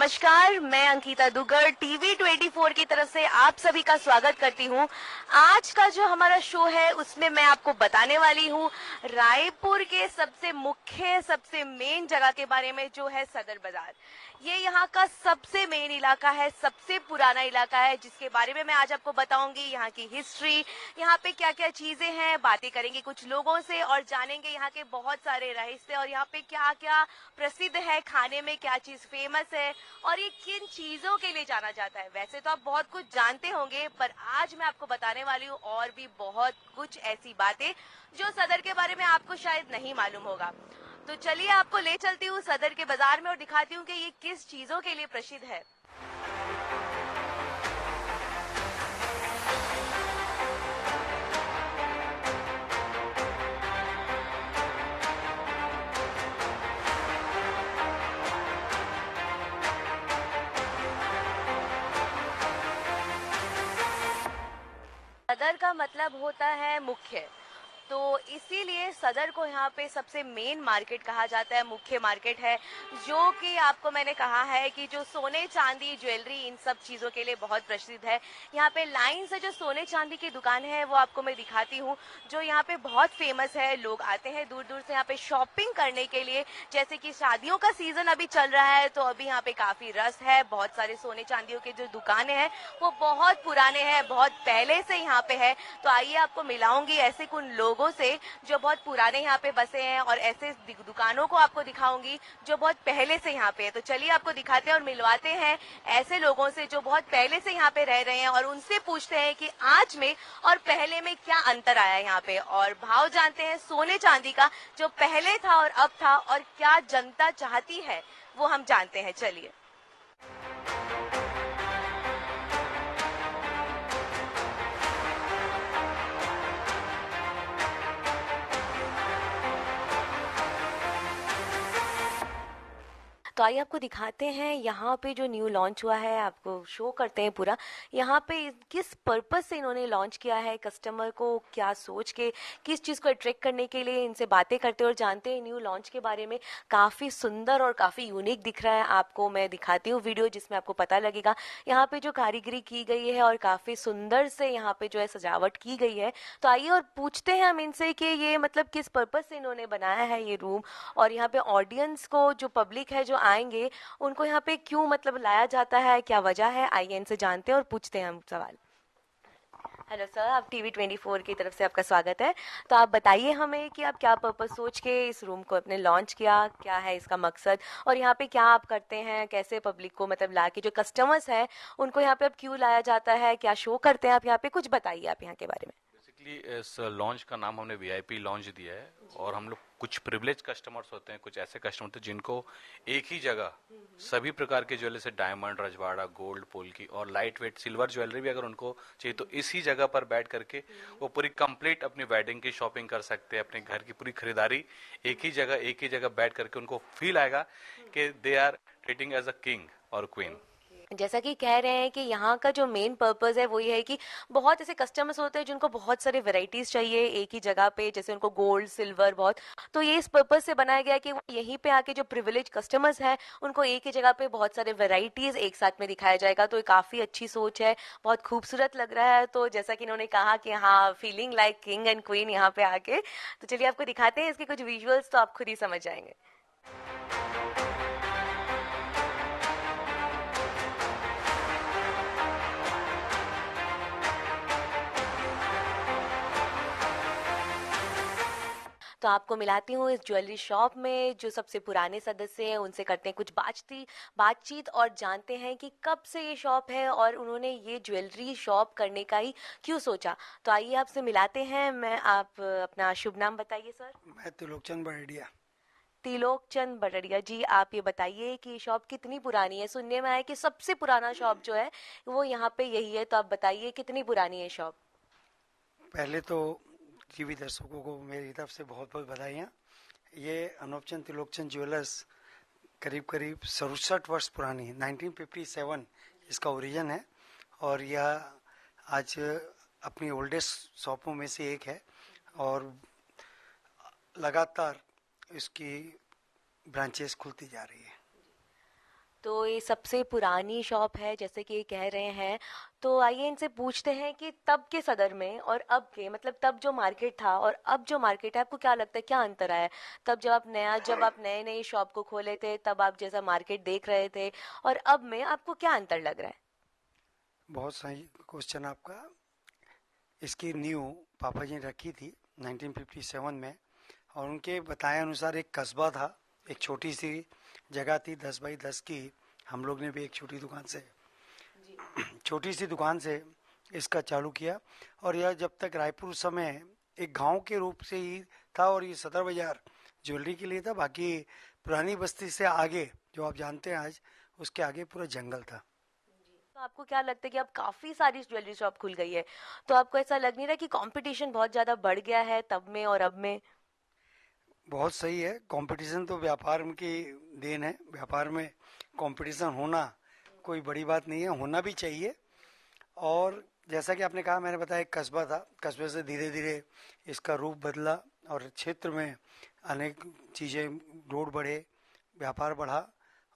नमस्कार, मैं अंकिता दुग्गड़ टीवी 24 की तरफ से आप सभी का स्वागत करती हूँ। आज का जो हमारा शो है उसमें मैं आपको बताने वाली हूँ रायपुर के सबसे मेन जगह के बारे में, जो है सदर बाजार। ये यहाँ का सबसे मेन इलाका है, सबसे पुराना इलाका है, जिसके बारे में मैं आज आपको बताऊंगी। यहाँ की हिस्ट्री, यहाँ पे क्या क्या चीजें हैं, बातें करेंगे कुछ लोगों से और जानेंगे यहाँ के बहुत सारे रहस्य और यहाँ पे क्या क्या प्रसिद्ध है, खाने में क्या चीज फेमस है और ये किन चीजों के लिए जाना जाता है। वैसे तो आप बहुत कुछ जानते होंगे, पर आज मैं आपको बताने वाली हूँ और भी बहुत कुछ ऐसी बातें जो सदर के बारे में आपको शायद नहीं मालूम होगा। तो चलिए आपको ले चलती हूँ सदर के बाजार में और दिखाती हूँ कि ये किस चीजों के लिए प्रसिद्ध है। सदर का मतलब होता है मुख्य, तो इसीलिए सदर को यहाँ पे सबसे मेन मार्केट कहा जाता है, मुख्य मार्केट है, जो कि आपको मैंने कहा है कि जो सोने चांदी ज्वेलरी इन सब चीज़ों के लिए बहुत प्रसिद्ध है। यहाँ पे लाइन से जो सोने चांदी की दुकान है वो आपको मैं दिखाती हूँ, जो यहाँ पे बहुत फेमस है। लोग आते हैं दूर दूर से यहाँ पे शॉपिंग करने के लिए। जैसे कि शादियों का सीजन अभी चल रहा है, तो अभी यहाँ पे काफ़ी रश है। बहुत सारे सोने चांदियों के जो दुकानें हैं वो बहुत पुराने हैं, बहुत पहले से यहाँ पे है। तो आइए आपको मिलाऊंगी ऐसे कुछ लोगों से जो बहुत पुराने यहाँ पे बसे हैं और ऐसे दुकानों को आपको दिखाऊंगी जो बहुत पहले से यहाँ पे है। तो चलिए आपको दिखाते हैं और मिलवाते हैं ऐसे लोगों से जो बहुत पहले से यहाँ पे रह रहे हैं और उनसे पूछते हैं कि आज में और पहले में क्या अंतर आया यहाँ पे, और भाव जानते हैं सोने चांदी का जो पहले था और अब था, और क्या जनता चाहती है वो हम जानते हैं। चलिए। तो आइए आपको दिखाते हैं यहाँ पे जो न्यू लॉन्च हुआ है, आपको शो करते हैं पूरा यहाँ पे किस पर्पस से इन्होंने लॉन्च किया है, कस्टमर को क्या सोच के, किस चीज़ को अट्रैक्ट करने के लिए। इनसे बातें करते हैं और जानते हैं न्यू लॉन्च के बारे में। काफ़ी सुंदर और काफ़ी यूनिक दिख रहा है। आपको मैं दिखाती हूँ वीडियो जिसमें आपको पता लगेगा यहाँ पे जो कारीगरी की गई है और काफ़ी सुंदर से यहाँ पे जो है सजावट की गई है। तो आइए और पूछते हैं हम इनसे कि ये मतलब किस पर्पस से इन्होंने बनाया है ये रूम, और यहाँ पे ऑडियंस को, जो पब्लिक है जो आएंगे, उनको यहाँ पे क्यों मतलब लाया जाता है, क्या वजह है। आइए इनसे जानते हैं और पूछते हैं हम सवाल। हेलो सर, आप टीवी 24 की तरफ से आपका स्वागत है। तो आप बताइए हमें कि आप क्या पर्पस सोच के इस रूम को अपने लॉन्च किया, क्या है इसका मकसद, और यहाँ पे क्या आप करते हैं, कैसे पब्लिक को मतलब ला के जो कस्टमर्स हैं उनको यहाँ पे अब क्यों लाया जाता है, क्या शो करते हैं आप यहाँ पे, कुछ बताइए आप यहाँ के बारे में। बेसिकली इस लॉन्च का नाम हमने वीआईपी लॉन्च दिया है, और हम लोग कुछ प्रिविलेज कस्टमर्स होते हैं, कुछ ऐसे कस्टमर होते हैं जिनको एक ही जगह सभी प्रकार के ज्वेलरी से डायमंड, रजवाड़ा, गोल्ड, पोल्की और लाइट वेट सिल्वर ज्वेलरी भी अगर उनको चाहिए तो इसी जगह पर बैठ करके वो पूरी कंप्लीट अपनी वेडिंग की शॉपिंग कर सकते हैं। अपने घर की पूरी खरीदारी एक ही जगह बैठ करके उनको फील आएगा कि they are treating as a king और क्वीन। जैसा कि कह रहे हैं कि यहाँ का जो मेन पर्पस है वो ये है कि बहुत ऐसे कस्टमर्स होते हैं जिनको बहुत सारे वैरायटीज चाहिए एक ही जगह पे, जैसे उनको गोल्ड सिल्वर बहुत, तो ये इस पर्पस से बनाया गया है कि वो यहीं पे आके जो प्रिविलेज कस्टमर्स हैं उनको एक ही जगह पे बहुत सारे वैरायटीज एक साथ में दिखाया जाएगा। तो ये काफ़ी अच्छी सोच है, बहुत खूबसूरत लग रहा है। तो जैसा कि इन्होंने कहा कि हाँ, feeling like king and queen यहाँ पे आके, तो चलिए आपको दिखाते हैं इसके कुछ विजुअल्स, तो आप खुद ही समझ जाएंगे। तो आपको मिलाती हूँ इस ज्वेलरी शॉप में जो सबसे पुराने सदस्य हैं, उनसे करते हैं कुछ बातचीत और जानते हैं कि कब से ये शॉप है और उन्होंने ये ज्वेलरी शॉप करने का ही क्यों सोचा। तो आइए आपसे मिलाते हैं। आप अपना शुभ नाम बताइए सर। मैं त्रिलोकचंद बड़ेडिया। त्रिलोकचंद बड़ड़िया जी, आप ये बताइए कि ये शॉप कितनी पुरानी है। सुनने में आया कि सबसे पुराना शॉप जो है वो यहाँ पे यही है, तो आप बताइए कितनी पुरानी है शॉप। पहले तो टीवी दर्शकों को मेरी तरफ से बहुत बहुत बधाइयाँ। ये अनूपचंद त्रिलोकचंद ज्वेलर्स करीब करीब 67 वर्ष पुरानी है। 1957 इसका ओरिजिन है, और यह आज अपनी ओल्डेस्ट शॉपों में से एक है, और लगातार इसकी ब्रांचेस खुलती जा रही है। तो ये सबसे पुरानी शॉप है जैसे कि ये कह रहे हैं। तो आइए इनसे पूछते हैं कि तब के सदर में और अब के, मतलब तब जो मार्केट था और अब जो मार्केट है, आपको क्या लगता है क्या अंतर आया है? तब जब आप नए नए शॉप को खोले थे तब आप जैसा मार्केट देख रहे थे, और अब में आपको क्या अंतर लग रहा है? बहुत सही क्वेश्चन आपका। इसकी नींव पापा जी ने रखी थी 1957 में, और उनके बताए अनुसार एक कस्बा था, एक छोटी सी जगह थी 10 बाई 10 की। हम लोग ने भी एक छोटी सी दुकान से इसका चालू किया, और यह जब तक रायपुर उस समय एक गांव के रूप से ही था, और ये सदर बाजार ज्वेलरी के लिए था। बाकी पुरानी बस्ती से आगे जो आप जानते हैं आज, उसके आगे पूरा जंगल था। तो आपको क्या लगता है कि अब काफी सारी ज्वेलरी शॉप खुल गई है, तो आपको ऐसा लग नहीं रहा कि कंपटीशन बहुत ज्यादा बढ़ गया है तब में और अब में? बहुत सही है, कंपटीशन तो व्यापार की देन है। व्यापार में कंपटीशन होना कोई बड़ी बात नहीं है, होना भी चाहिए। और जैसा कि आपने कहा, मैंने बताया एक कस्बा था, कस्बे से धीरे धीरे इसका रूप बदला, और क्षेत्र में अनेक चीज़ें, रोड बढ़े, व्यापार बढ़ा,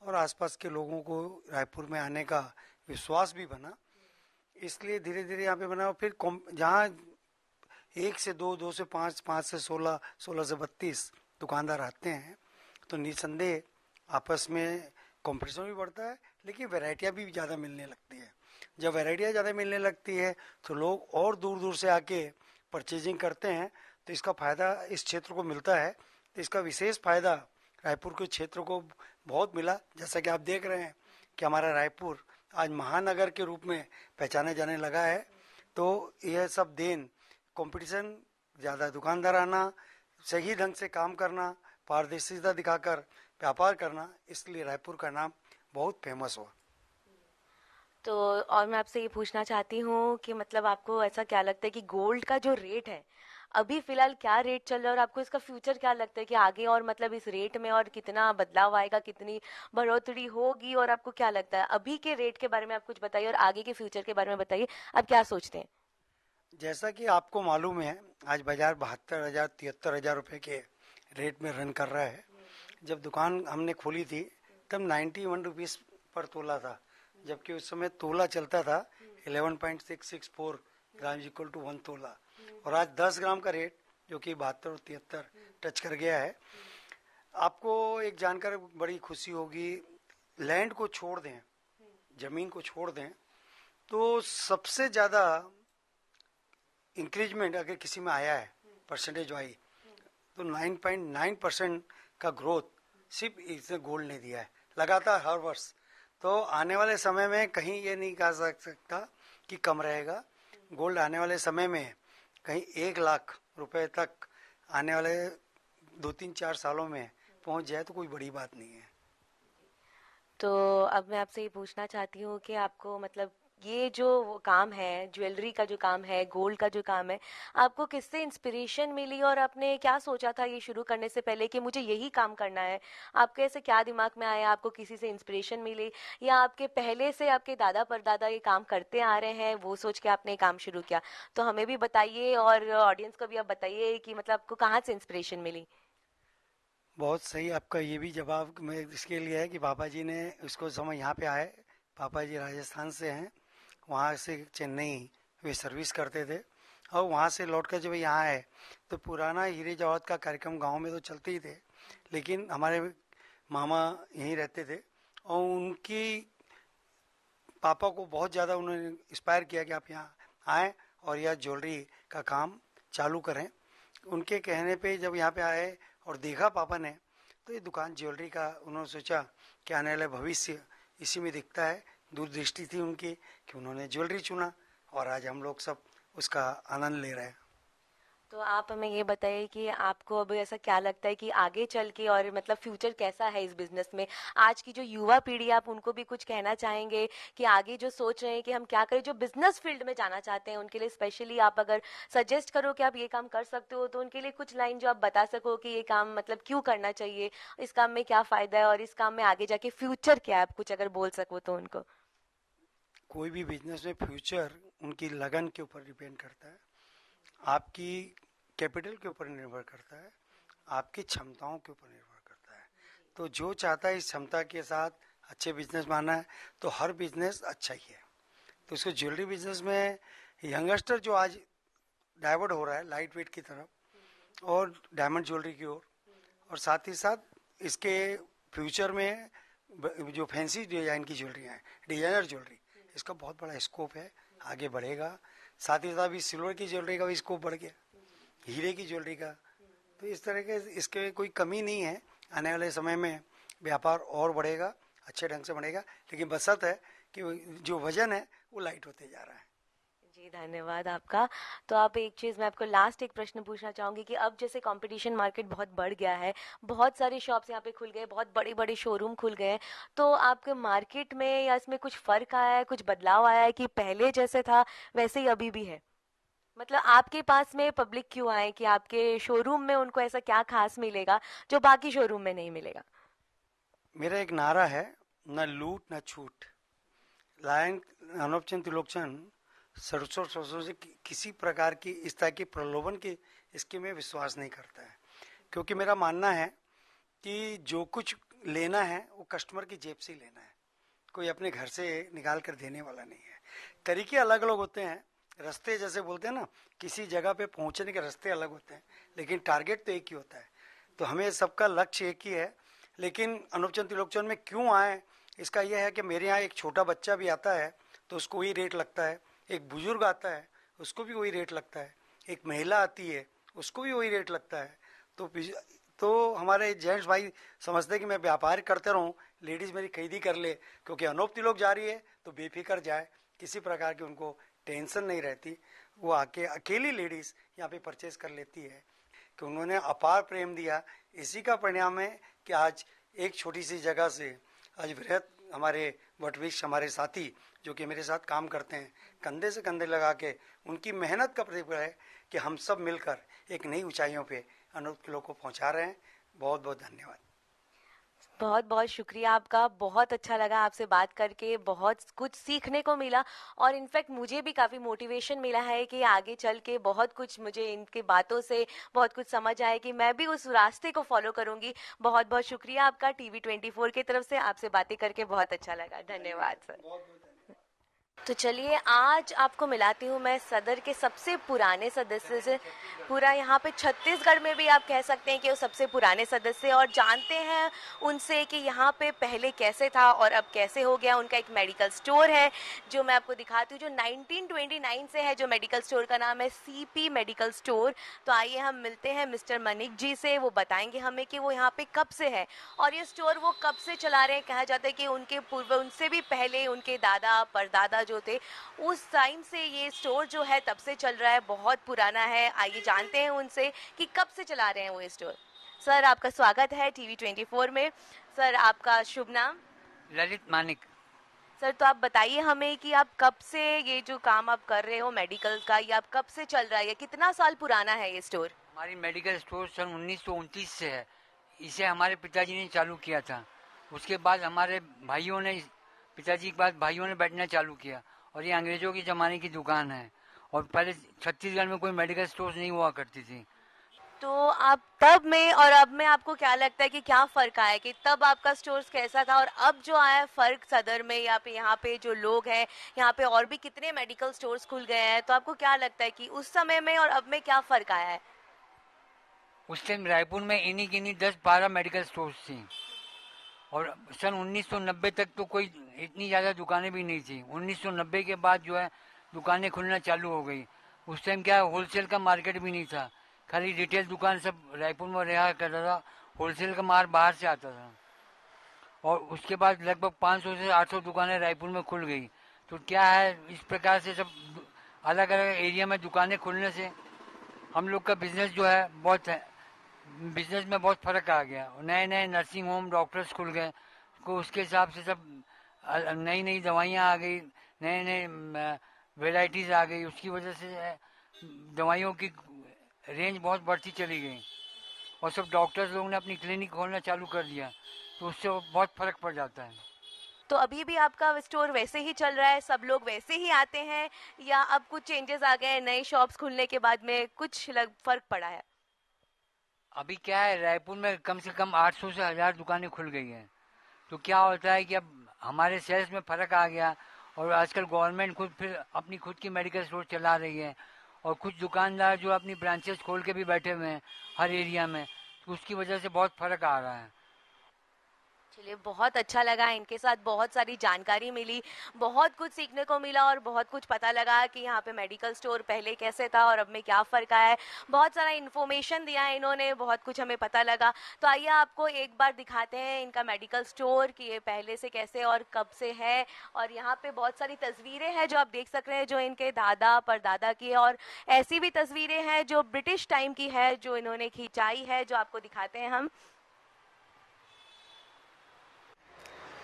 और आसपास के लोगों को रायपुर में आने का विश्वास भी बना। इसलिए धीरे धीरे यहाँ पे बना। और फिर जहाँ 1 से 2, 2 से 5, 5 से 16, 16 से 32 दुकानदार आते हैं, तो निसंदेह आपस में कंपटीशन भी बढ़ता है, लेकिन वैरायटियाँ भी ज़्यादा मिलने लगती है। जब वैरायटियाँ ज़्यादा मिलने लगती है तो लोग और दूर दूर से आके परचेजिंग करते हैं, तो इसका फ़ायदा इस क्षेत्र को मिलता है। तो इसका विशेष फ़ायदा रायपुर के क्षेत्र को बहुत मिला। जैसा कि आप देख रहे हैं कि हमारा रायपुर आज महानगर के रूप में पहचाने जाने लगा है। तो यह सब देन कंपटीशन, ज़्यादा दुकानदार आना, सही ढंग से काम करना, पारदर्शिता दिखाकर व्यापार करना, इसलिए रायपुर का नाम बहुत फेमस हुआ। तो और मैं आपसे ये पूछना चाहती हूँ कि मतलब आपको ऐसा क्या लगता है कि गोल्ड का जो रेट है अभी फिलहाल क्या रेट चल रहा है, और आपको इसका फ्यूचर क्या लगता है कि आगे और मतलब इस रेट में और कितना बदलाव आएगा, कितनी बढ़ोतरी होगी, और आपको क्या लगता है अभी के रेट के बारे में? आप कुछ बताइए और आगे के फ्यूचर के बारे में बताइए, आप क्या सोचते हैं? जैसा कि आपको मालूम है, आज बाजार 72,000 73,000 रुपये के रेट में रन कर रहा है। जब दुकान हमने खोली थी तब 91 रुपीज़ पर तोला था, जबकि उस समय तोला चलता था 11.664 ग्राम इक्वल टू 1 तोला। और आज 10 ग्राम का रेट जो कि 72 और 73 टच कर गया है। आपको एक जानकर बड़ी खुशी होगी, लैंड को छोड़ दें, जमीन को छोड़ दें, तो सबसे ज़्यादा इंक्रीजमेंट अगर किसी में आया है परसेंटेज वाइज, तो 9.9% का ग्रोथ सिर्फ इसने गोल्ड ने दिया है, लगातार हर वर्ष। तो आने वाले समय में कहीं ये नहीं कहा जा सकता कि कम रहेगा। गोल्ड आने वाले समय में कहीं 1 लाख रुपए तक आने वाले 2 3 4 सालों में पहुंच जाए तो कोई बड़ी बात नहीं है। तो अब मैं आपसे ये पूछना चाहती हूँ कि आपको मतलब ये जो वो काम है, ज्वेलरी का जो काम है, गोल्ड का जो काम है, आपको किससे इंस्पिरेशन मिली और आपने क्या सोचा था ये शुरू करने से पहले कि मुझे यही काम करना है? आपके ऐसे क्या दिमाग में आया, आपको किसी से इंस्पिरेशन मिली, या आपके पहले से आपके दादा परदादा ये काम करते आ रहे हैं वो सोच के आपने ये काम शुरू किया? तो हमें भी बताइए और ऑडियंस को भी आप बताइए कि मतलब आपको कहाँ से इंस्पिरेशन मिली। बहुत सही आपका ये भी जवाब मैं इसके लिए है कि पापा जी ने उसको समय यहाँ पे आए। पापा जी राजस्थान से हैं, वहाँ से चेन्नई वे सर्विस करते थे, और वहाँ से लौट कर जब यहाँ आए तो पुराना हीरे जवाहरात का कार्यक्रम गांव में तो चलते ही थे, लेकिन हमारे मामा यहीं रहते थे, और उनकी पापा को बहुत ज़्यादा उन्होंने इंस्पायर किया कि आप यहाँ आएँ और यह ज्वेलरी का काम चालू करें। उनके कहने पे जब यहाँ पे आए और देखा पापा ने, तो ये दुकान ज्वेलरी का, उन्होंने सोचा कि आने वाला भविष्य इसी में दिखता है। दूरदृष्टि थी उनकी कि उन्होंने ज्वेलरी चुना, और आज हम लोग सब उसका आनंद ले रहे हैं। तो आप हमें ये बताइए कि आपको अब ऐसा क्या लगता है कि आगे चल के और मतलब फ्यूचर कैसा है इस बिजनेस में? आज की जो युवा पीढ़ी, आप उनको भी कुछ कहना चाहेंगे कि आगे जो सोच रहे हैं कि हम क्या करें, जो बिजनेस फील्ड में जाना चाहते हैं उनके लिए स्पेशली आप अगर सजेस्ट करो कि आप ये काम कर सकते हो, तो उनके लिए कुछ लाइन जो आप बता सको कि ये काम मतलब क्यों करना चाहिए, इस काम में क्या फायदा है और इस काम में आगे जाके फ्यूचर क्या है, आप कुछ अगर बोल सको तो उनको। कोई भी बिजनेस में फ्यूचर उनकी लगन के ऊपर डिपेंड करता है, आपकी कैपिटल के ऊपर निर्भर करता है, आपकी क्षमताओं के ऊपर निर्भर करता है। तो जो चाहता है इस क्षमता के साथ अच्छे बिजनेस माना है तो हर बिजनेस अच्छा ही है। तो इसको ज्वेलरी बिजनेस में यंगस्टर जो आज डाइवर्ट हो रहा है लाइट वेट की तरफ और डायमंड ज्वेलरी की ओर, और साथ ही साथ इसके फ्यूचर में जो फैंसी डिजाइन की ज्वेलरी है, डिजाइनर ज्वेलरी, इसका बहुत बड़ा स्कोप है, आगे बढ़ेगा। साथ ही साथ अभी सिल्वर की ज्वेलरी का भी स्कोप बढ़ गया, हीरे की ज्वेलरी का। तो इस तरह के इसके कोई कमी नहीं है। आने वाले समय में व्यापार और बढ़ेगा, अच्छे ढंग से बढ़ेगा, लेकिन बशर्त है कि जो वजन है वो लाइट होते जा रहा है। जी धन्यवाद आपका। तो आप एक चीज़ मैं आपको लास्ट एक प्रश्न पूछना चाहूँगी कि अब जैसे कंपटीशन मार्केट बहुत बढ़ गया है, बहुत सारे शॉप्स यहाँ पे खुल गए, बहुत बड़े बड़े शोरूम खुल गए हैं, तो आपके मार्केट में या इसमें कुछ फ़र्क आया है, कुछ बदलाव आया है कि पहले जैसे था वैसे ही अभी भी है? मतलब आपके पास में पब्लिक क्यों आए कि आपके शोरूम में उनको ऐसा क्या खास मिलेगा जो बाकी शोरूम में नहीं मिलेगा? मेरा एक नारा है, न लूट न छूट। लायन अनूपचंद त्रिलोकचन सरसों सरसों से किसी प्रकार की इस तरह की प्रलोभन की इसके में विश्वास नहीं करता है, क्योंकि मेरा मानना है कि जो कुछ लेना है वो कस्टमर की जेब से ही लेना है, कोई अपने घर से निकाल कर देने वाला नहीं है। तरीके अलग अलग होते हैं, रास्ते जैसे बोलते हैं ना, किसी जगह पे पहुंचने के रास्ते अलग होते हैं, लेकिन टारगेट तो एक ही होता है। तो हमें सबका लक्ष्य एक ही है। लेकिन अनूपचंद त्रिलोकचन में क्यों आए, इसका यह है कि मेरे यहाँ एक छोटा बच्चा भी आता है तो उसको वही रेट लगता है, एक बुजुर्ग आता है उसको भी वही रेट लगता है, एक महिला आती है उसको भी वही रेट लगता है। तो हमारे जेंट्स भाई समझते हैं कि मैं व्यापार करते रहूं, लेडीज मेरी खरीदी कर ले, क्योंकि अनूप तिलोक जा रही है तो बेफिक्र जाए, किसी प्रकार की उनको टेंशन नहीं रहती। वो आके अकेली लेडीज यहाँ पे परचेज कर लेती है कि उन्होंने अपार प्रेम दिया। इसी का परिणाम है कि आज एक छोटी सी जगह से आज वृहत हमारे वटवृक्ष हमारे साथी जो कि मेरे साथ काम करते हैं, कंधे से कंधे लगा के उनकी मेहनत का प्रतिफल है कि हम सब मिलकर एक नई ऊंचाइयों पे अनूप तिलोक को पहुंचा रहे हैं। बहुत बहुत धन्यवाद। बहुत बहुत शुक्रिया आपका। बहुत अच्छा लगा आपसे बात करके, बहुत कुछ सीखने को मिला और इनफैक्ट मुझे भी काफ़ी मोटिवेशन मिला है कि आगे चल के बहुत कुछ मुझे इनकी बातों से बहुत कुछ समझ आए कि मैं भी उस रास्ते को फॉलो करूंगी। बहुत बहुत शुक्रिया आपका TV24 की तरफ से। आपसे बातें करके बहुत अच्छा लगा। धन्यवाद सर। तो चलिए आज आपको मिलाती हूँ मैं सदर के सबसे पुराने सदस्य से। पूरा यहाँ पे छत्तीसगढ़ में भी आप कह सकते हैं कि वो सबसे पुराने सदस्य, और जानते हैं उनसे कि यहाँ पे पहले कैसे था और अब कैसे हो गया। उनका एक मेडिकल स्टोर है जो मैं आपको दिखाती हूँ, जो 1929 से है, जो मेडिकल स्टोर का नाम है CP मेडिकल स्टोर। तो आइए हम मिलते हैं मिस्टर मनिक जी से, वो बताएंगे हमें कि वो यहाँ पे कब से है और ये स्टोर वो कब से चला रहे हैं। कहा जाता है कि उनके पूर्व, उनसे भी पहले उनके दादा परदादा जो थे उस टाइम से ये स्टोर जो है तब से चल रहा है, बहुत पुराना है। आइए जानते हैं उनसे कि कब से चला रहे हैं वो स्टोर। सर आपका स्वागत है TV24 में। सर आपका शुभ नाम? ललित मानिक। सर तो आप बताइए हमें कि आप कब से ये जो काम आप कर रहे हो मेडिकल का, ये आप कब से चल रहा है, कितना साल पुराना है ये स्टोर? हमारी मेडिकल स्टोर सन 1929 से है। इसे हमारे पिताजी ने चालू किया था। उसके बाद हमारे भाइयों ने, पिताजी के बाद भाइयों ने बैठना चालू किया, और ये अंग्रेजों के ज़माने की दुकान है। और पहले छत्तीसगढ़ में कोई मेडिकल स्टोर नहीं हुआ करती थी। तो आप तब में और अब में आपको क्या लगता है कि क्या फर्क आया, कि तब आपका स्टोर कैसा था और अब जो आया फर्क सदर में, या पे यहाँ पे जो लोग हैं, यहाँ पे और भी कितने मेडिकल स्टोर्स खुल गए हैं, तो आपको क्या लगता है कि उस समय में और अब में क्या फर्क आया है? उस टाइम रायपुर में इन्हीं की 10-12 मेडिकल स्टोर्स थी, और सन 1990 तक तो कोई इतनी ज़्यादा दुकानें भी नहीं थी। 1990 के बाद जो है दुकानें खुलना चालू हो गई। उस टाइम क्या होलसेल का मार्केट भी नहीं था, खाली रिटेल दुकान सब रायपुर में रहा करता था, होलसेल का माल बाहर से आता था। और उसके बाद लगभग 500 से 800 दुकानें रायपुर में खुल गई। तो क्या है, इस प्रकार से सब अलग अलग एरिया में दुकानें खुलने से हम लोग का बिजनेस जो है बिजनेस में बहुत फर्क आ गया। नए नए नर्सिंग होम, डॉक्टर्स खुल गए, को उसके हिसाब से सब नई नई दवाइयाँ आ गई, नए नए वेराइटीज़ आ गई। उसकी वजह से दवाइयों की रेंज बहुत बढ़ती चली गई, और सब डॉक्टर्स लोगों ने अपनी क्लिनिक खोलना चालू कर दिया, तो उससे बहुत फर्क पड़ जाता है। तो अभी भी आपका स्टोर वैसे ही चल रहा है, सब लोग वैसे ही आते हैं, या अब कुछ चेंजेस आ गए हैं नए शॉप्स खुलने के बाद में, कुछ फर्क पड़ा है? अभी क्या है, रायपुर में कम से कम 800 से 1000 दुकानें खुल गई हैं। तो क्या होता है कि अब हमारे सेल्स में फ़र्क आ गया। और आजकल गवर्नमेंट खुद फिर अपनी खुद की मेडिकल स्टोर चला रही है, और कुछ दुकानदार जो अपनी ब्रांचेस खोल के भी बैठे हुए हैं हर एरिया में, तो उसकी वजह से बहुत फ़र्क आ रहा है। चलिए, बहुत अच्छा लगा, इनके साथ बहुत सारी जानकारी मिली, बहुत कुछ सीखने को मिला और बहुत कुछ पता लगा कि यहाँ पे मेडिकल स्टोर पहले कैसे था और अब में क्या फ़र्क आया है। बहुत सारा इन्फॉर्मेशन दिया है इन्होंने, बहुत कुछ हमें पता लगा। तो आइए आपको एक बार दिखाते हैं इनका मेडिकल स्टोर कि ये पहले से कैसे और कब से है। और यहाँ पे बहुत सारी तस्वीरें हैं जो आप देख सक रहे हैं, जो इनके दादा परदादा की है, और ऐसी भी तस्वीरें हैं जो ब्रिटिश टाइम की है जो इन्होंने खिंचाई है, जो आपको दिखाते हैं हम।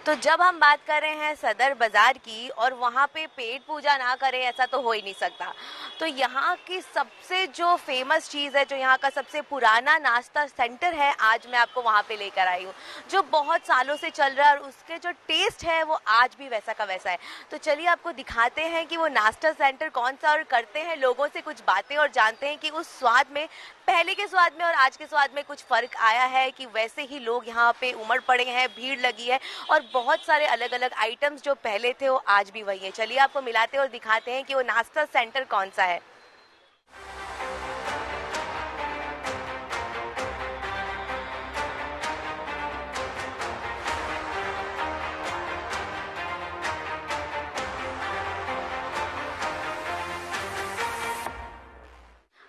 तो जब हम बात कर रहे हैं सदर बाजार की और वहाँ पे पेट पूजा ना करें, ऐसा तो हो ही नहीं सकता। तो यहाँ की सबसे जो फेमस चीज़ है, जो यहाँ का सबसे पुराना नाश्ता सेंटर है, आज मैं आपको वहाँ पे लेकर आई हूँ, जो बहुत सालों से चल रहा है और उसके जो टेस्ट है वो आज भी वैसा का वैसा है। तो चलिए आपको दिखाते हैं कि वो नाश्ता सेंटर कौन सा, और करते हैं लोगों से कुछ बातें और जानते हैं कि उस स्वाद में, पहले के स्वाद में और आज के स्वाद में कुछ फ़र्क आया है कि वैसे ही लोग यहाँ पे उमड़ पड़े हैं, भीड़ लगी है, और बहुत सारे अलग अलग आइटम्स जो पहले थे वो आज भी वही है। चलिए आपको मिलाते हैं और दिखाते हैं कि वो नाश्ता सेंटर कौन सा है।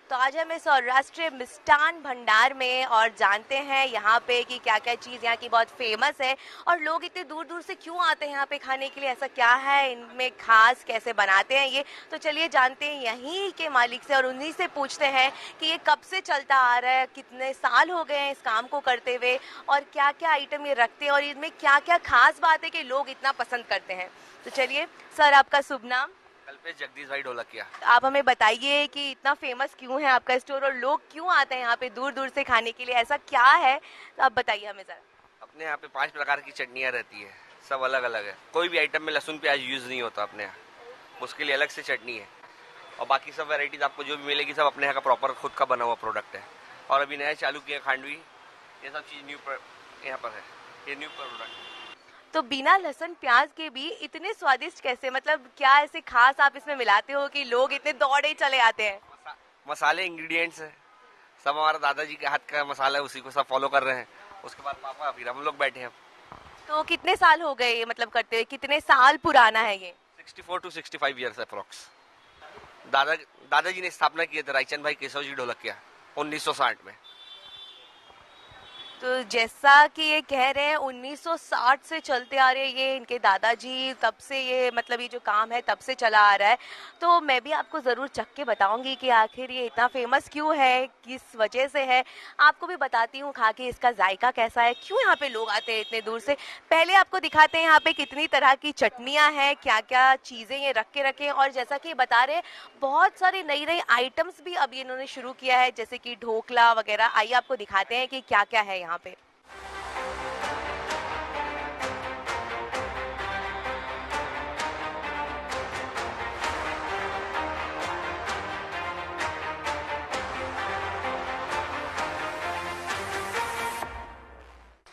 तो आज हम सौराष्ट्र मिष्ठान भंडार में और जानते हैं यहाँ पे कि क्या क्या चीज़ यहाँ की बहुत फेमस है और लोग इतने दूर दूर से क्यों आते हैं यहाँ पे खाने के लिए, ऐसा क्या है इनमें खास, कैसे बनाते हैं ये। तो चलिए जानते हैं यहीं के मालिक से और उन्हीं से पूछते हैं कि ये कब से चलता आ रहा है, कितने साल हो गए हैं इस काम को करते हुए, और क्या क्या आइटम ये रखते हैं और इनमें क्या क्या खास बात है कि लोग इतना पसंद करते हैं। तो चलिए सर, आपका शुभ नाम? कल्पेश जगदीश भाई ढोलकिया। आप हमें बताइए कि इतना फेमस क्यों है आपका स्टोर और लोग क्यों आते हैं यहाँ पे दूर दूर से खाने के लिए, ऐसा क्या है, तो आप बताइए हमें जरा। अपने यहाँ पे 5 प्रकार की चटनियाँ रहती है, सब अलग अलग है। कोई भी आइटम में लहसुन प्याज यूज़ नहीं होता अपने यहाँ, उसके लिए अलग से चटनी है। और बाकी सब वैरायटीज आपको जो भी मिलेगी सब अपने यहाँ का प्रॉपर खुद का बना हुआ प्रोडक्ट है। और अभी नया चालू किया खांडवी, ये सब चीज़ न्यू यहाँ पर है, ये न्यू प्रोडक्ट। तो बिना लहसुन प्याज के भी इतने स्वादिष्ट कैसे, मतलब क्या ऐसे खास आप इसमें मिलाते हो कि लोग इतने दौड़े चले आते हैं? मसाले इंग्रेडिएंट्स है सब, हमारा दादाजी के हाथ का मसाला है, उसी को सब फॉलो कर रहे हैं। उसके बाद पापा, फिर हम लोग बैठे हैं। तो कितने साल हो गए ये मतलब करते हुए, कितने साल पुराना है ये? 64 to 65 ईयर्स अप्रोक्स। दादाजी ने स्थापना की थी रायचंद भाई केशव जी ढोलकिया 1960 में। तो जैसा कि ये कह रहे हैं 1960 से चलते आ रहे हैं ये इनके दादाजी, तब से ये मतलब ये जो काम है तब से चला आ रहा है। तो मैं भी आपको ज़रूर चख के बताऊंगी कि आखिर ये इतना फेमस क्यों है, किस वजह से है। आपको भी बताती हूँ खा के इसका जायका कैसा है, क्यों यहाँ पे लोग आते हैं इतने दूर से। पहले आपको दिखाते हैं यहाँ पे कितनी तरह की चटनियाँ हैं, क्या क्या चीज़ें ये रख के रखे हैं, और जैसा कि बता रहे हैं बहुत सारी नई नई आइटम्स भी अभी इन्होंने शुरू किया है, जैसे कि ढोकला वगैरह। आइए आपको दिखाते हैं कि क्या क्या है यहाँ पे।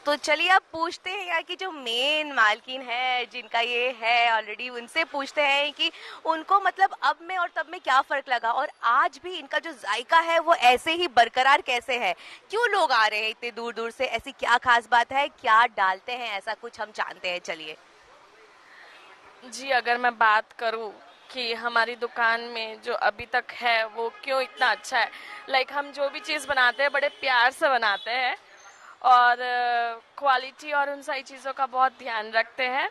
तो चलिए अब पूछते हैं यहाँ की जो मेन मालकिन है, जिनका ये है ऑलरेडी, उनसे पूछते हैं कि उनको मतलब अब में और तब में क्या फ़र्क लगा और आज भी इनका जो जायका है वो ऐसे ही बरकरार कैसे है, क्यों लोग आ रहे हैं इतने दूर दूर से, ऐसी क्या खास बात है, क्या डालते हैं, ऐसा कुछ हम जानते हैं। चलिए जी, अगर मैं बात करूं कि हमारी दुकान में जो अभी तक है वो क्यों इतना अच्छा है, लाइक हम जो भी चीज़ बनाते हैं बड़े प्यार से बनाते हैं और क्वालिटी और उन सारी चीज़ों का बहुत ध्यान रखते हैं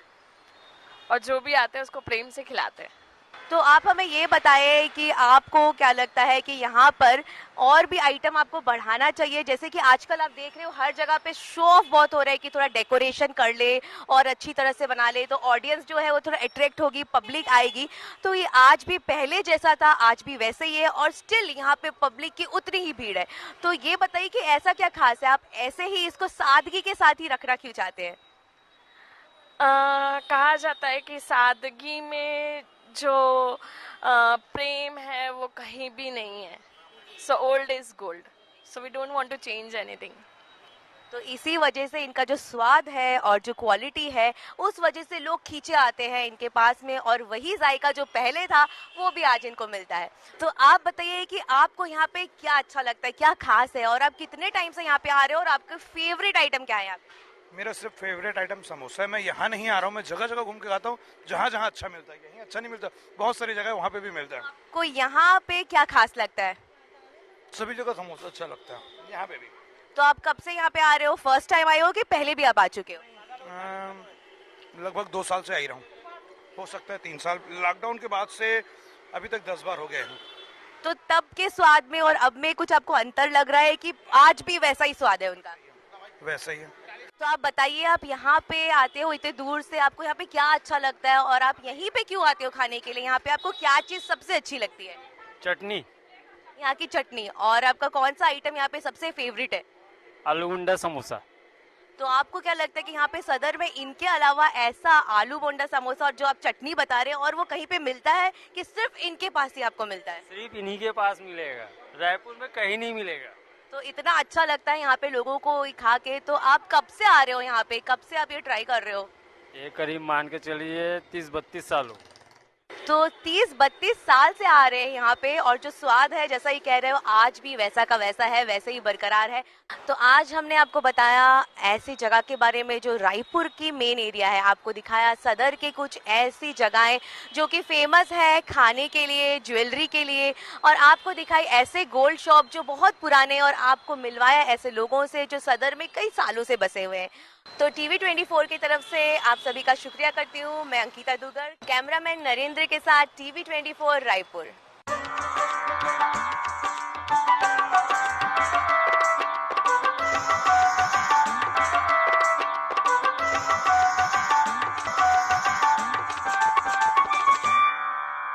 और जो भी आते हैं उसको प्रेम से खिलाते हैं। तो आप हमें ये बताएं कि आपको क्या लगता है कि यहाँ पर और भी आइटम आपको बढ़ाना चाहिए, जैसे कि आजकल आप देख रहे हो हर जगह पे शो ऑफ बहुत हो रहा है कि थोड़ा डेकोरेशन कर ले और अच्छी तरह से बना ले तो ऑडियंस जो है वो थोड़ा अट्रैक्ट होगी, पब्लिक आएगी। तो ये आज भी पहले जैसा था, आज भी वैसे ही है और स्टिल यहाँ पे पब्लिक की उतनी ही भीड़ है। तो ये बताइए कि ऐसा क्या खास है, आप ऐसे ही इसको सादगी के साथ ही रखना क्यों चाहते हैं? कहा जाता है कि सादगी में जो प्रेम है वो कहीं भी नहीं है। So old is gold, so we don't want to change anything. तो इसी वजह से इनका जो स्वाद है और जो क्वालिटी है उस वजह से लोग खींचे आते हैं इनके पास में, और वही जायका जो पहले था वो भी आज इनको मिलता है। तो आप बताइए कि आपको यहाँ पे क्या अच्छा लगता है, क्या खास है, और आप कितने टाइम से यहाँ पे आ रहे हो और आपका फेवरेट आइटम क्या है यहाँ पे? मेरा सिर्फ फेवरेट आइटम समोसा है। मैं यहाँ नहीं आ रहा हूँ, मैं जगह जगह घूम के खाता हूँ, जहाँ जहाँ अच्छा मिलता है। यहीं अच्छा नहीं मिलता, बहुत सारी जगह वहाँ पे भी मिलता है। आपको यहाँ पे क्या खास लगता है? सभी जगह समोसा अच्छा लगता है, यहाँ पे भी। तो आप कब से यहाँ पे आ रहे हो? फर्स्ट टाइम आए हो कि पहले भी आप आ चुके हो? लगभग 2 साल से आ ही रहा हूँ, हो सकता है 3 साल। लॉकडाउन के बाद से अभी तक 10 बार हो गए हैं। तो तब के स्वाद में और अब में कुछ आपको अंतर लग रहा है कि आज भी वैसा ही स्वाद है उनका? वैसा ही है। तो आप बताइए, आप यहाँ पे आते हो इतने दूर से, आपको यहाँ पे क्या अच्छा लगता है और आप यहीं पे क्यों आते हो खाने के लिए? यहाँ पे आपको क्या चीज सबसे अच्छी लगती है? चटनी, यहाँ की चटनी। और आपका कौन सा आइटम यहाँ पे सबसे फेवरेट है? आलू गुंडा समोसा। तो आपको क्या लगता है कि यहाँ पे सदर में इनके अलावा ऐसा आलू बोंडा समोसा और जो आप चटनी बता रहे हैं और वो कहीं पे मिलता है कि सिर्फ इनके पास ही आपको मिलता है? सिर्फ इन्हीं के पास मिलेगा, रायपुर में कहीं नहीं मिलेगा। तो इतना अच्छा लगता है यहाँ पे लोगों को खा के। तो आप कब से आ रहे हो यहाँ पे, कब से आप ये ट्राई कर रहे हो? ये करीब मान के चलिए 30-32 साल हो। तो 30-32 साल से आ रहे हैं यहाँ पे, और जो स्वाद है जैसा ही कह रहे हो आज भी वैसा का वैसा है, वैसे ही बरकरार है। तो आज हमने आपको बताया ऐसी जगह के बारे में जो रायपुर की मेन एरिया है, आपको दिखाया सदर के कुछ ऐसी जगहें जो कि फेमस है खाने के लिए, ज्वेलरी के लिए, और आपको दिखाई ऐसे गोल्ड शॉप जो बहुत पुराने, और आपको मिलवाया ऐसे लोगों से जो सदर में कई सालों से बसे हुए हैं। तो टीवी 24 की तरफ से आप सभी का शुक्रिया करती हूँ। मैं अंकिता दुगर, कैमरामैन नरेंद्र के साथ टीवी 24 रायपुर।